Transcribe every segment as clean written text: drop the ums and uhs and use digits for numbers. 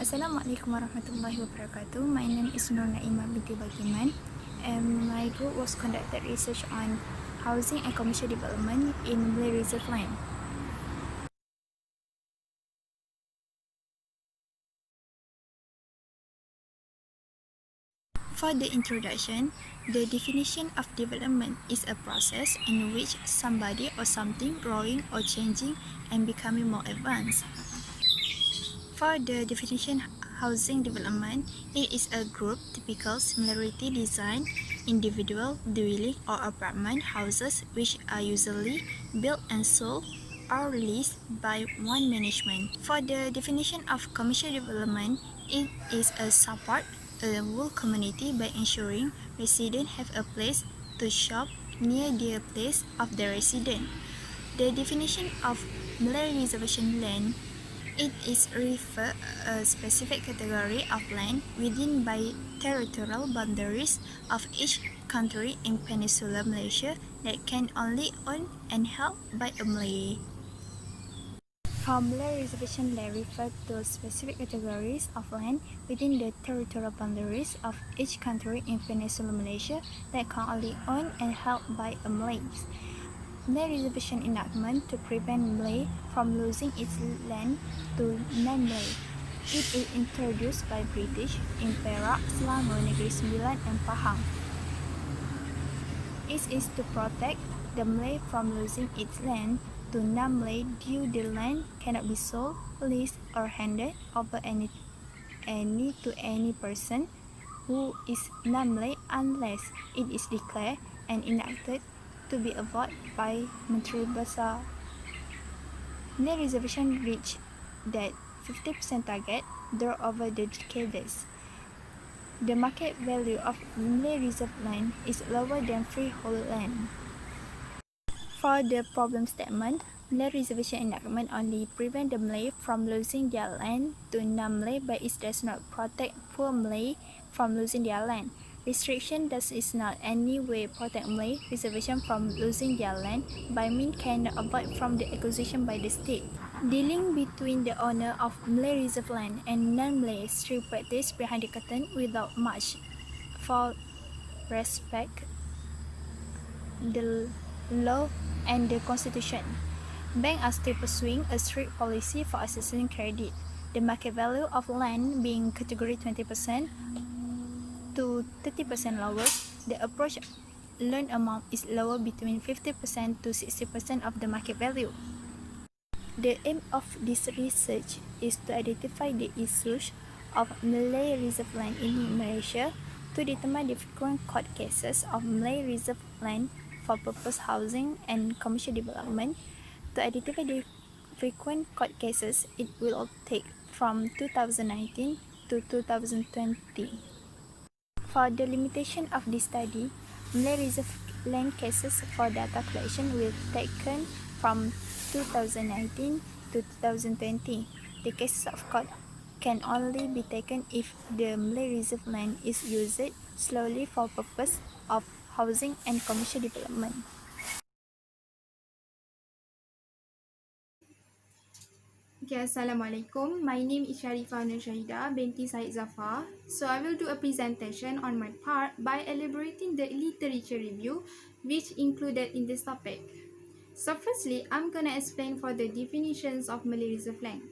Assalamualaikum warahmatullahi wabarakatuh. My name is Noor Naimah binti Wagiman, and my group was conducted research on housing and commercial development in Malay Reserve land. For the introduction, the definition of development is a process in which somebody or something growing or changing and becoming more advanced. For the definition housing development, it is a group typical similarity design, individual dwelling or apartment houses which are usually built and sold or leased by one management. For the definition of commercial development, it is a support a whole community by ensuring residents have a place to shop near their place of the residence. The definition of Malay reservation land, it is refer a specific category of land within by territorial boundaries of each country in Peninsular Malaysia that can only owned and held by a Malay. For Malay reservation land refer to specific categories of land within the territorial boundaries of each country in Peninsular Malaysia that can only owned and held by a Malay. Malay reservation enactment to prevent Malay from losing its land to non-Malay. It is introduced by British in Perak, Selangor, Negeri Sembilan and Pahang. It is to protect the Malay from losing its land to non-Malay due the land cannot be sold, leased or handed over to any person who is non-Malay unless it is declared and enacted to be avoided by Menteri Besar. Malay reservation reached that 50% target draw over the decades. The market value of Malay reserve land is lower than freehold land. For the problem statement, Malay reservation enactment only prevent the Malay from losing their land to non-Malay, but it does not protect poor Malay from losing their land. Restriction does is not any way protect Malay reservation from losing their land by means cannot avoid from the acquisition by the state. Dealing between the owner of Malay reserve land and non-Malay is still practiced behind the curtain without much for respect the law and the constitution. Banks are still pursuing a strict policy for accessing credit. The market value of land being category 20% to 30% lower, the approach loan amount is lower between 50% to 60% of the market value. The aim of this research is to identify the issues of Malay reserve land in Malaysia, to determine the frequent court cases of Malay reserve land for purpose housing and commercial development. To identify the frequent court cases, it will take from 2019 to 2020. For the limitation of this study, Malay reserve land cases for data collection will be taken from 2019 to 2020. The cases of court can only be taken if the Malay reserve land is used slowly for purpose of housing and commercial development. Okay, Assalamualaikum. My name is Sharifah Nursyahida, binti Syed Zafar. So I will do a presentation on my part by elaborating the literature review which included in this topic. So firstly, I'm gonna explain for the definitions of Malay reserve land.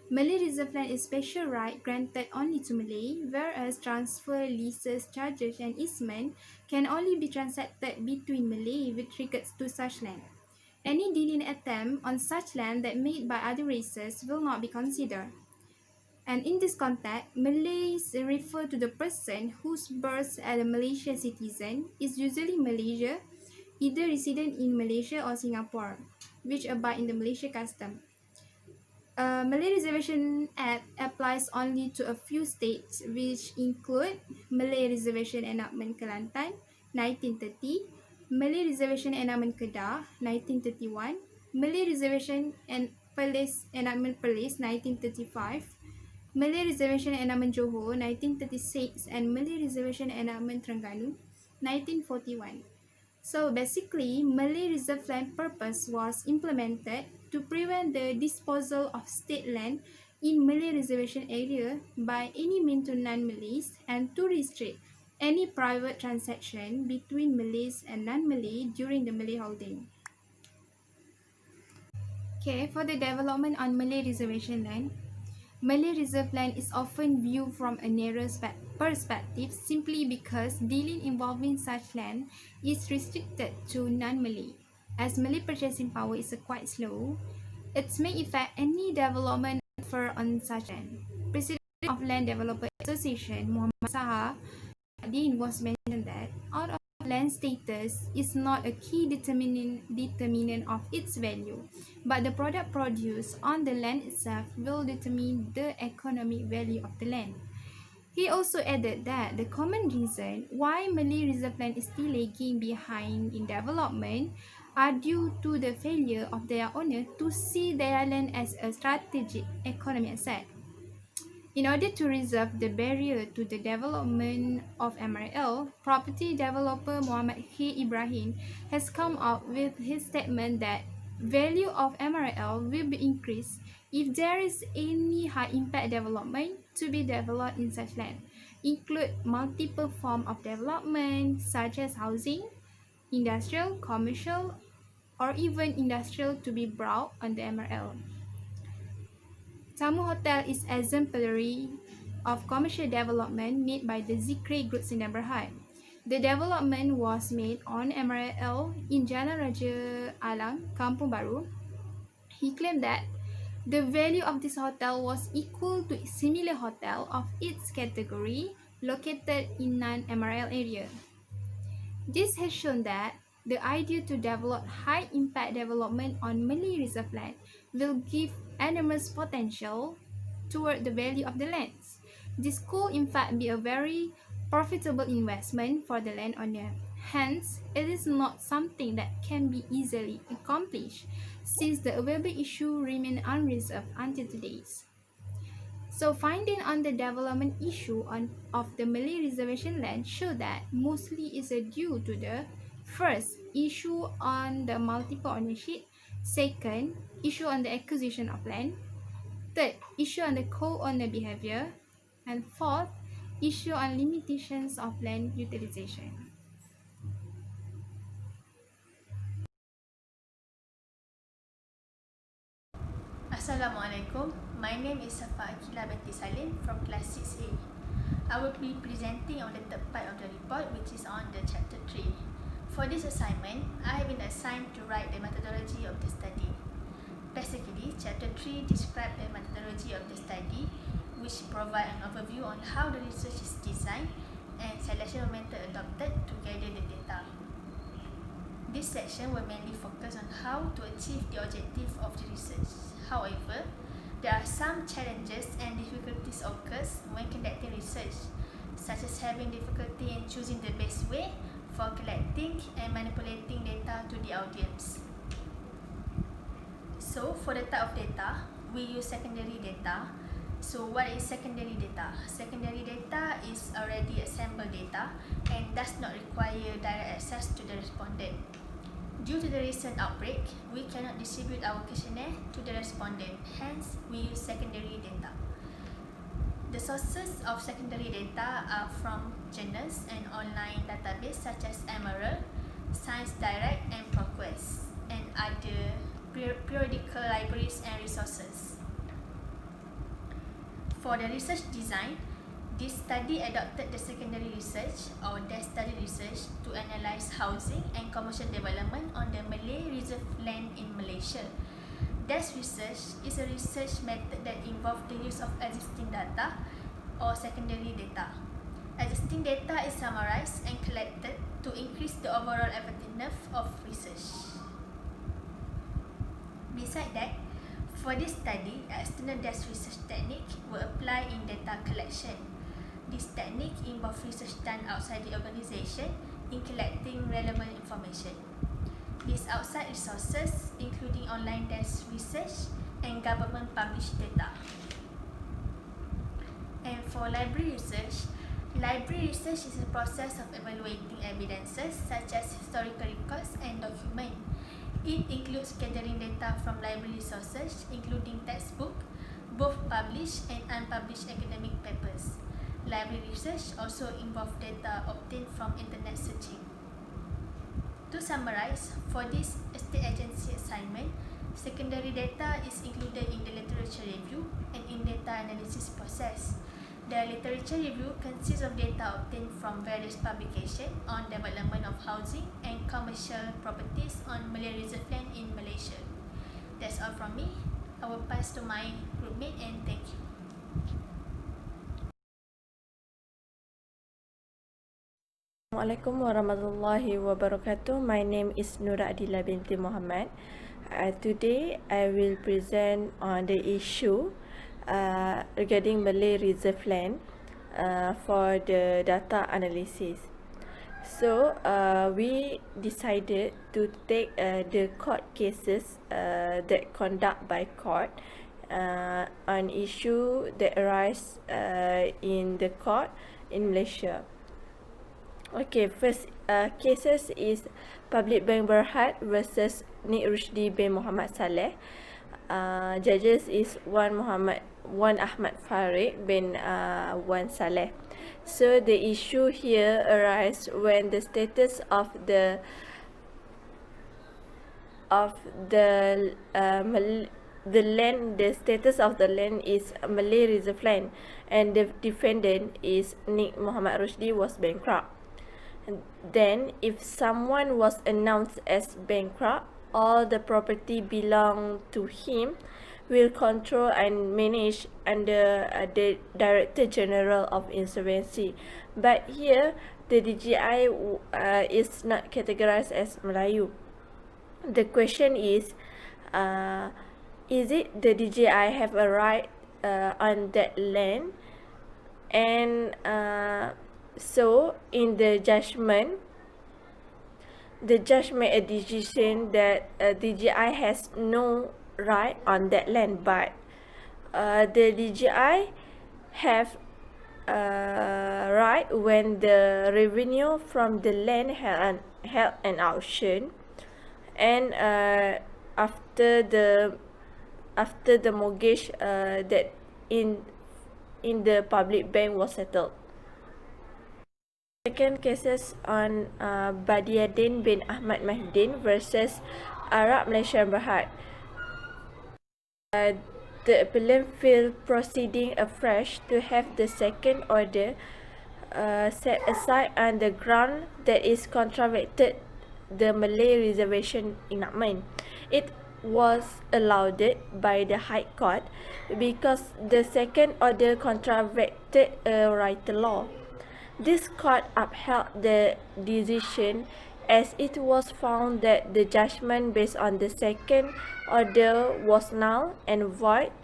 Malay reserve land is special right granted only to Malay, whereas transfer, leases, charges and easement can only be transacted between Malay with regards to such land. Any dealing attempt on such land that made by other races will not be considered. And in this context, Malays refer to the person whose birth as a Malaysian citizen is usually Malaysia, either resident in Malaysia or Singapore, which abide in the Malaysia custom. Malay Reservation Act applies only to a few states, which include Malay Reservation Enactment Kelantan 1930, Malay Reservation Enactment Kedah 1931, Malay Reservation and Perlis Enactment Perlis 1935, Malay Reservation Enactment Johor 1936, and Malay Reservation Enactment Terengganu 1941. So basically, Malay reserve land purpose was implemented to prevent the disposal of state land in Malay reservation area by any means to non-Malays and to restrict any private transaction between Malays and non-Malay during the Malay holding. Okay, for the development on Malay reservation land, Malay reserve land is often viewed from a narrow perspective simply because dealing involving such land is restricted to non-Malay. As Malay purchasing power is quite slow, it may affect any development offered on such land. President of Land Developer Association, Mohamad was mentioned that out of land status is not a key determinant of its value, but the product produced on the land itself will determine the economic value of the land. He also added that the common reason why Malay reserve land is still lagging behind in development are due to the failure of their owner to see their land as a strategic economic asset. In order to resolve the barrier to the development of MRL, property developer Mohamad Ibrahim has come up with his statement that value of MRL will be increased if there is any high impact development to be developed in such land, include multiple forms of development such as housing, industrial, commercial, or even industrial to be brought on the MRL. Tamu Hotel is exemplary of commercial development made by the Zikri Group Sdn Bhd. The development was made on MRL in Jalan Raja Alam, Kampung Baru. He claimed that the value of this hotel was equal to a similar hotel of its category located in non-MRL area. This has shown that the idea to develop high-impact development on Malay reserve land will give enormous potential toward the value of the lands. This could in fact be a very profitable investment for the landowner. Hence, it is not something that can be easily accomplished since the available issue remain unresolved until today. So finding on the development issue of the Malay reservation land show that mostly is due to the first issue on the multiple ownership, second issue on the acquisition of land, third issue on the co-owner behavior, and fourth issue on limitations of land utilization. Assalamualaikum. My name is Safa Aqilah binti Salim from class 6A. I will be presenting on the third part of the report, which is on the chapter 3. For this assignment, I have been assigned to write the methodology of the study. Basically, chapter 3 describes the methodology of the study, which provide an overview on how the research is designed and selection method adopted to gather the data. This section will mainly focus on how to achieve the objective of the research. However, there are some challenges and difficulties occurs when conducting research, such as having difficulty in choosing the best way for collecting and manipulating data to the audience. So, for the type of data, we use secondary data. So, what is secondary data? Secondary data is already assembled data and does not require direct access to the respondent. Due to the recent outbreak, we cannot distribute our questionnaire to the respondent, hence we use secondary data. The sources of secondary data are from journals and online database such as Amira, Science Direct and ProQuest, and other periodical libraries and resources. For the research design, this study adopted the secondary research or desk study research to analyze housing and commercial development on the Malay reserve land in Malaysia. Desk research is a research method that involves the use of existing data or secondary data. Existing data is summarized and collected to increase the overall effectiveness of research. Besides that, for this study, external desk research technique were applied in data collection. This technique involves research done outside the organization in collecting relevant information. These outside resources, including online desk research and government published data. And for library research is a process of evaluating evidences such as historical records and documents. It includes gathering data from library sources, including textbook, both published and unpublished academic papers. Library research also involves data obtained from internet searching. To summarize, for this estate agency assignment, secondary data is included in the literature review and in data analysis process. The literature review consists of data obtained from various publications on development of housing and commercial properties on Malay Reserve Land in Malaysia. That's all from me. I will pass to my groupmate and thank you. Assalamualaikum warahmatullahi wabarakatuh. My name is Nura Adila binti Mohamad. Today I will present on the issue regarding Malay Reserve Land for the data analysis. So we decided to take the court cases that conduct by court on issue that arise in the court in Malaysia. Okay, first cases is Public Bank Berhad versus Rosdi bin Mohamad Saleh. Judges is Wan Ahmad Farid bin Wan Saleh. So the issue here arises when the status of the land, the status of the land is Malay Reserve Land, and the defendant is Mohamad Rosdi was bankrupt. Then, if someone was announced as bankrupt, all the property belong to him will control and manage under the Director General of Insolvency. But here, the DGI is not categorized as Melayu. The question is it the DGI have a right on that land? And so in the judgment made a decision that DGI has no right on that land, but the DGI have right when the revenue from the land held an auction, and after the mortgage that in the public bank was settled. Second cases on Badiadin bin Ahmad Mahdin versus Arab Malaysian Berhad. The appellant filed proceeding afresh to have the second order set aside on the ground that is contravened the Malay reservation enactment. It was allowed by the High Court because the second order contravened a right law. This court upheld the decision as it was found that the judgment based on the second order was null and void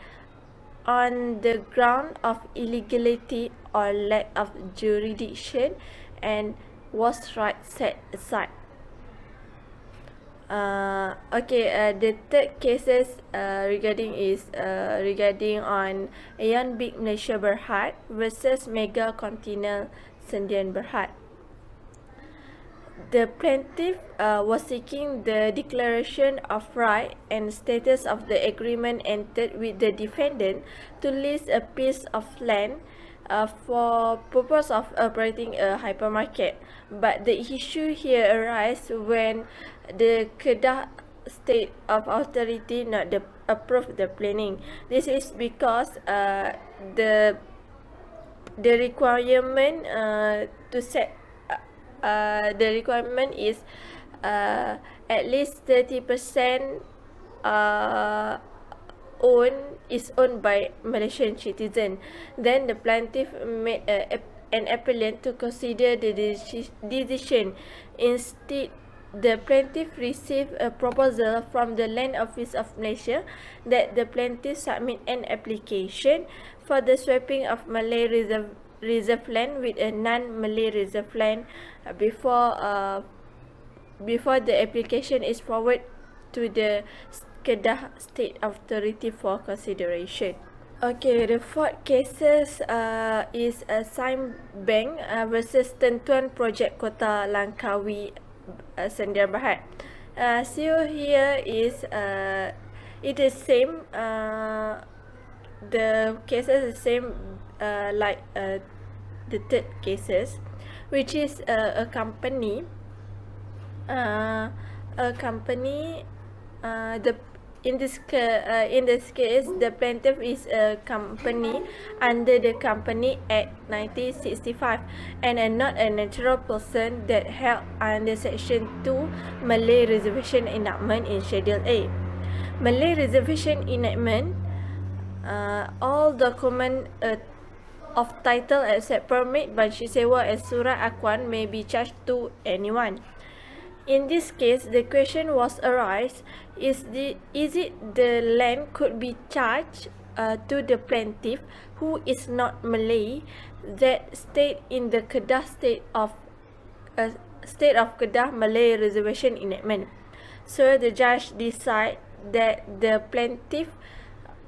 on the ground of illegality or lack of jurisdiction and was right set aside. The third cases regarding on Aeon Big Malaysia Berhad versus Mega Continental Sendian Berhad. The plaintiff was seeking the declaration of right and status of the agreement entered with the defendant to lease a piece of land for purpose of operating a hypermarket. But the issue here arises when the Kedah State of Authority not approve the planning. This is because the requirement to set the requirement is at least 30% owned by Malaysian citizen. Then the plaintiff made an appellant to consider the decision. Instead, the plaintiff received a proposal from the Land Office of Malaysia that the plaintiff submit an application for the swapping of Malay reserve land with a non-Malay reserve land before the application is forwarded to the Kedah State Authority for consideration. Okay, the fourth cases is Salim Bank versus Tentuan Project Kota Langkawi Sendian Berhad. So here is it is same the cases the same like the third cases, which is a company. A company. The in this case, the plaintiff is a company under the Company Act 1965 and not a natural person that held under Section 2 Malay Reservation Enactment in Schedule A. Malay Reservation Enactment, all document of title except permit, banci sewa and surat akuan may be charged to anyone. In this case, the question was arise: is it the land could be charged to the plaintiff who is not Malay that stayed in the Kedah state of Kedah Malay Reservation Enactment. So the judge decide that the plaintiff,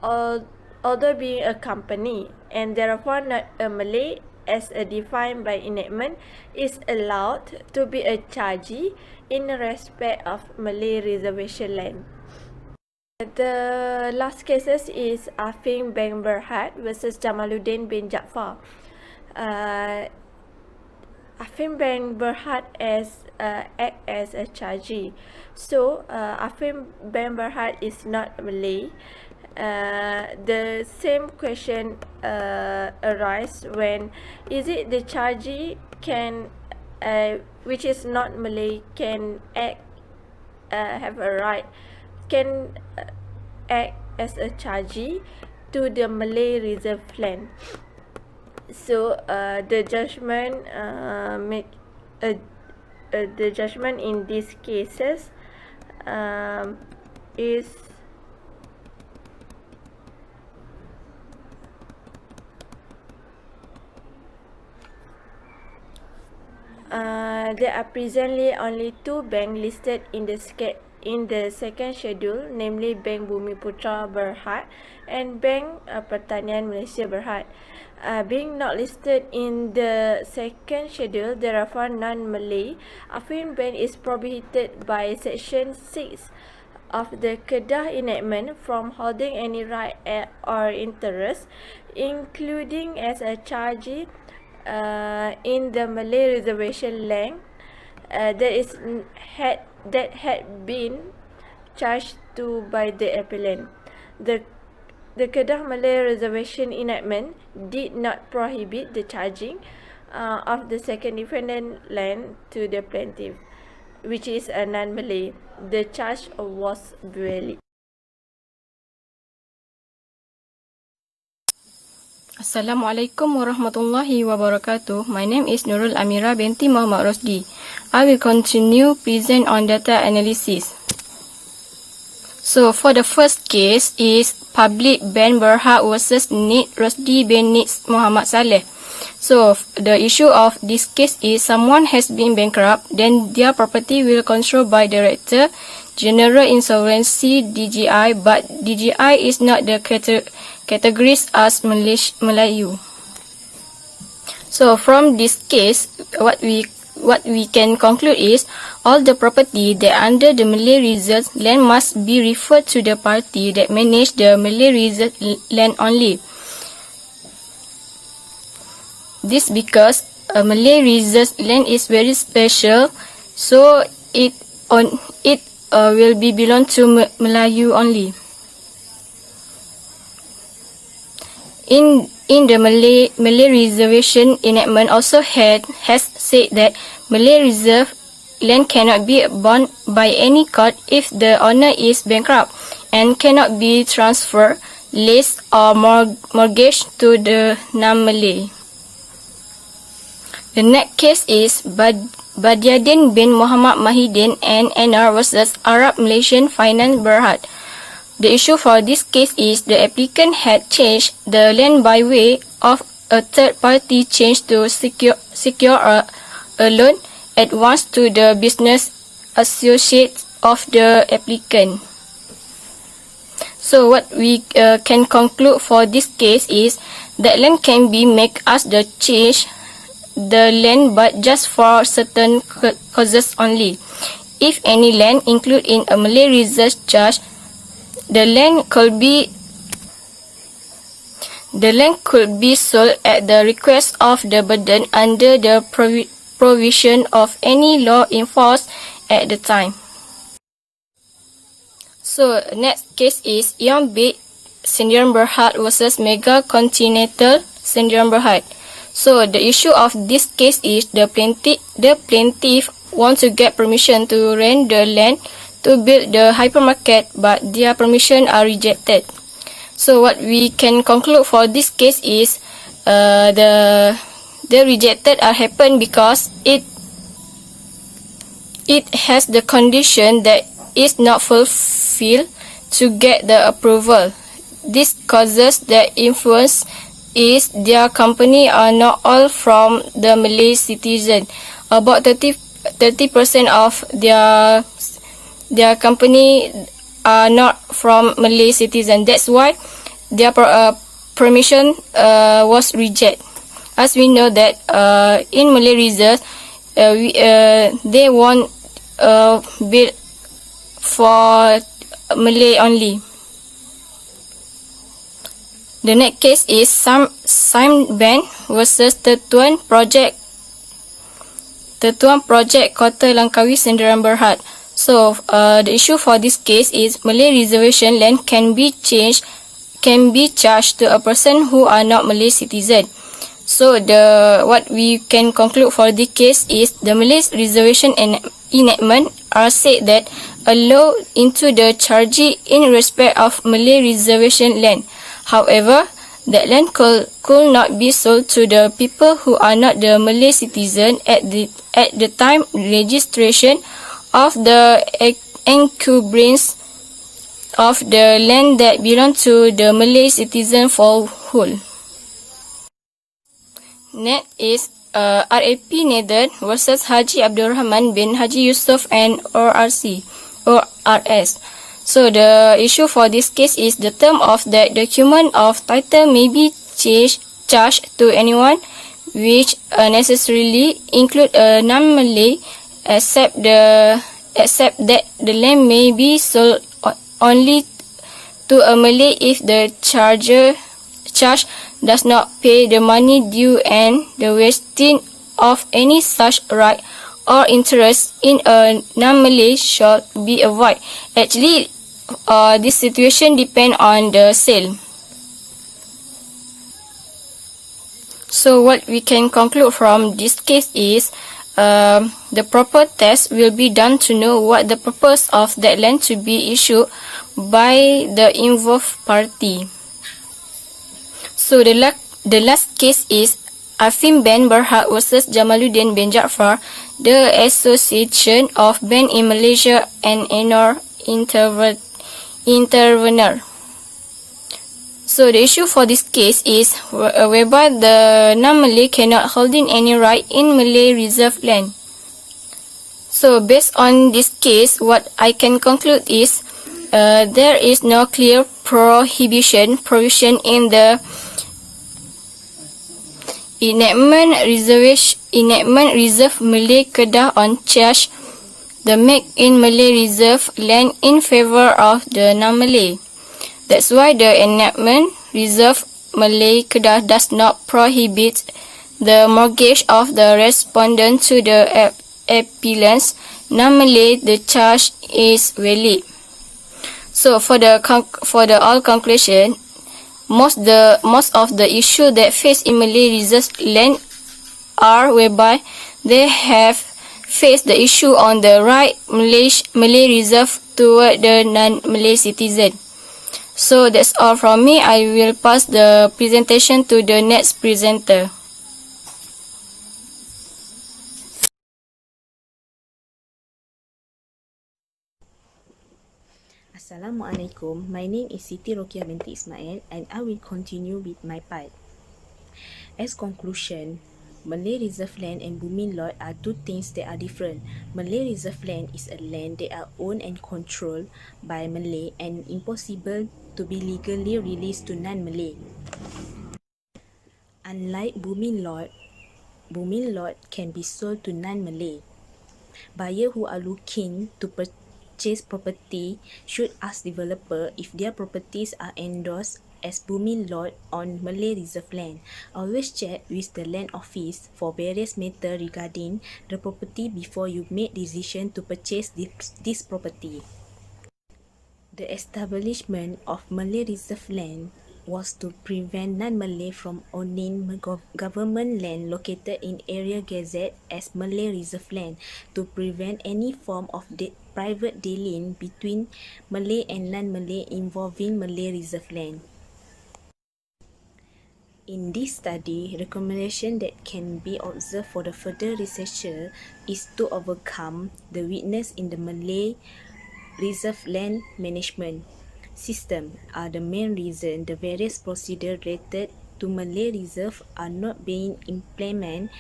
although being a company and therefore not a Malay as defined by enactment, is allowed to be a chargee in respect of Malay reservation land. The last cases is Afing bin Berhad versus Jamaluddin bin Zafar. Afing bin Berhad act as a chargee. So Afing bin Berhad is not Malay. The same question arise when is it the chargee can which is not Malay can act have a right can act as a chargee to the Malay reserve land. So the judgment the judgment in these cases is there are presently only two banks listed in the second schedule, namely Bank Bumiputra Berhad and Bank Pertanian Malaysia Berhad. Being not listed in the second schedule, therefore non-Malay, Afing Bank is prohibited by Section 6 of the Kedah Enactment from holding any right or interest, including as a chargee in the Malay reservation land that had been charged to by the appellant. The Kedah Malay Reservation Enactment did not prohibit the charging of the second defendant land to the plaintiff, which is a non-Malay. The charge was valid. Assalamualaikum warahmatullahi wabarakatuh. My name is Nurul Amira binti Mohamad Rosdi. I will continue present on data analysis. So for the first case is Public bin Berhad versus Rosdi bin Mohamad Saleh. So the issue of this case is someone has been bankrupt, then their property will controlled by Director General Insolvency DGI, but DGI is not the categories as Melayu. So from this case, what we can conclude is all the property that under the Malay reserve land must be referred to the party that manage the Malay reserve land only. This because a Malay reserve land is very special, so it will be belong to Melayu only. In the Malay reservation enactment also has said that Malay reserve land cannot be bought by any court if the owner is bankrupt and cannot be transferred, leased or mortgaged to the non-Malay. The next case is Badiadin bin Muhammad Mahidin and NR versus Arab Malaysian Finance Berhad. The issue for this case is the applicant had changed the land by way of a third party change to secure a loan at once to the business associates of the applicant. So what we can conclude for this case is that land can be made as the change the land but just for certain causes only. If any land included in a Malay reserve charge, the land could be The land could be sold at the request of the burden under the provision of any law enforced at the time. So, next case is Young Big Syndrome Berhad versus Mega Continental Syndrome Berhad. So, the issue of this case is the plaintiff wants to get permission to rent the land to build the hypermarket, but their permission are rejected. So, what we can conclude for this case is the rejected are happen because it has the condition that is not fulfilled to get the approval. This causes the influence is their company are not all from the Malay citizen. About 30% of their company are not from Malay citizen. That's why their permission was rejected. As we know that in Malay reserve, they won't build for Malay only. The next case is Salim Band versus Tetuan Project Kota Langkawi Sendirian Berhad. So the issue for this case is Malay reservation land can be charged to a person who are not Malay citizen. So what we can conclude for this case is the Malay reservation enactment are said that allow into the charging in respect of Malay reservation land. However, that land could not be sold to the people who are not the Malay citizen at the time registration of the encumbrance of the land that belong to the Malay citizen for whole. Next is RAP Nathan versus Haji Abdul Rahman bin Haji Yusuf and ORS. So the issue for this case is the term of the document of title may be charged to anyone which necessarily include a non-Malay except that the land may be sold only to a Malay if the charge does not pay the money due and the wasting of any such right or interest in a non-Malay shall be avoided. Actually, this situation depends on the sale. So what we can conclude from this case is the proper test will be done to know what the purpose of that land to be issued by the involved party. So the last case is Afim bin Berhad versus Jamaluddin bin Jafar, the Association of Ben in Malaysia and another intervener. So the issue for this case is whereby the non-Malay cannot holding any right in Malay reserve land. So based on this case, what I can conclude is there is no clear provision in the enactment reserve Malay Kedah on charge the make in Malay reserve land in favor of the non-Malay. That's why the enactment reserve Malay Kedah does not prohibit the mortgage of the respondent to the appellants non-Malay. The charge is valid. So for the all conclusion, most of the issue that face in Malay reserve land are whereby they have faced the issue on the right Malay reserve toward the non-Malay citizen. So that's all from me. I will pass the presentation to the next presenter. Assalamualaikum. My name is Siti Rokiah binti Ismail and I will continue with my part. As conclusion, Malay reserve land and Bumi lot are two things that are different. Malay reserve land is a land that are owned and controlled by Malay and impossible to be legally released to non-Malay. Unlike Bumi lot can be sold to non-Malay. Buyers who are looking to purchase property should ask developer if their properties are endorsed as Bumi Lot on Malay Reserve land. Always check with the land office for various matters regarding the property before you make decision to purchase this property. The establishment of Malay Reserve land was to prevent non-Malay from owning government land located in area gazetted as Malay Reserve land, to prevent any form of private dealing between Malay and non-Malay involving Malay Reserve land. In this study, recommendation that can be observed for the further researcher is to overcome the weakness in the Malay Reserve land management system are the main reason the various procedures related to Malay Reserve are not being implemented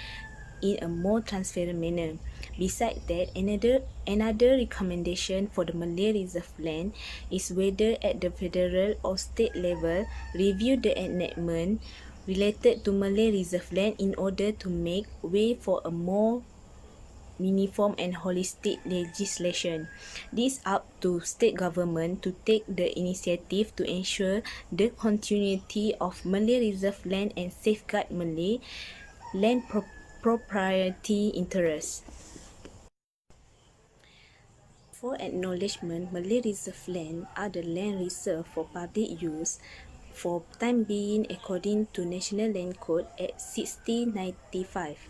in a more transparent manner. Besides that, another recommendation for the Malay Reserve land is whether at the federal or state level review the enactment related to Malay Reserve land in order to make way for a more uniform and holistic legislation. This up to state government to take the initiative to ensure the continuity of Malay Reserve land and safeguard Malay land propriety interests. For acknowledgement, Malay Reserve land are the land reserved for public use for time being according to National Land Code Act 6095.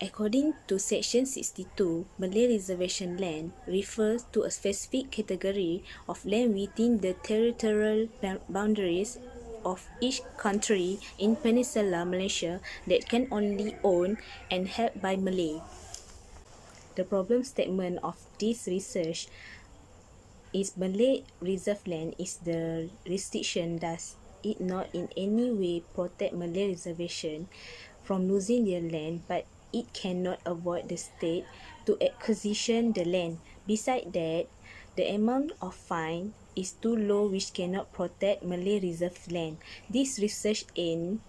According to Section 62, Malay reservation land refers to a specific category of land within the territorial boundaries of each country in Peninsular Malaysia that can only owned and held by Malay. The problem statement of this research is Malay reserve land is the restriction does it not in any way protect Malay reservation from losing their land, but it cannot avoid the state to acquisition the land. Besides that, the amount of fine is too low which cannot protect Malay reserve land. This research aim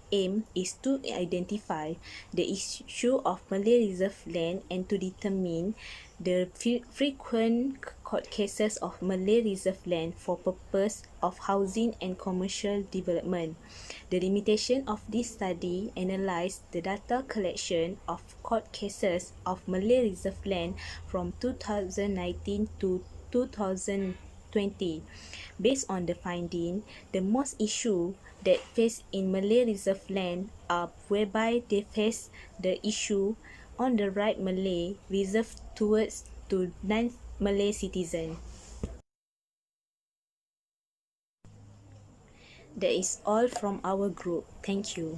is to identify the issue of Malay reserve land and to determine the frequent court cases of Malay reserve land for purpose of housing and commercial development. The limitation of this study analysed the data collection of court cases of Malay reserve land from 2019 to 2020. Based on the finding, the most issue that face in Malay reserve land are whereby they face the issue on the right Malay reserve towards to non-Malay citizen. That is all from our group. Thank you.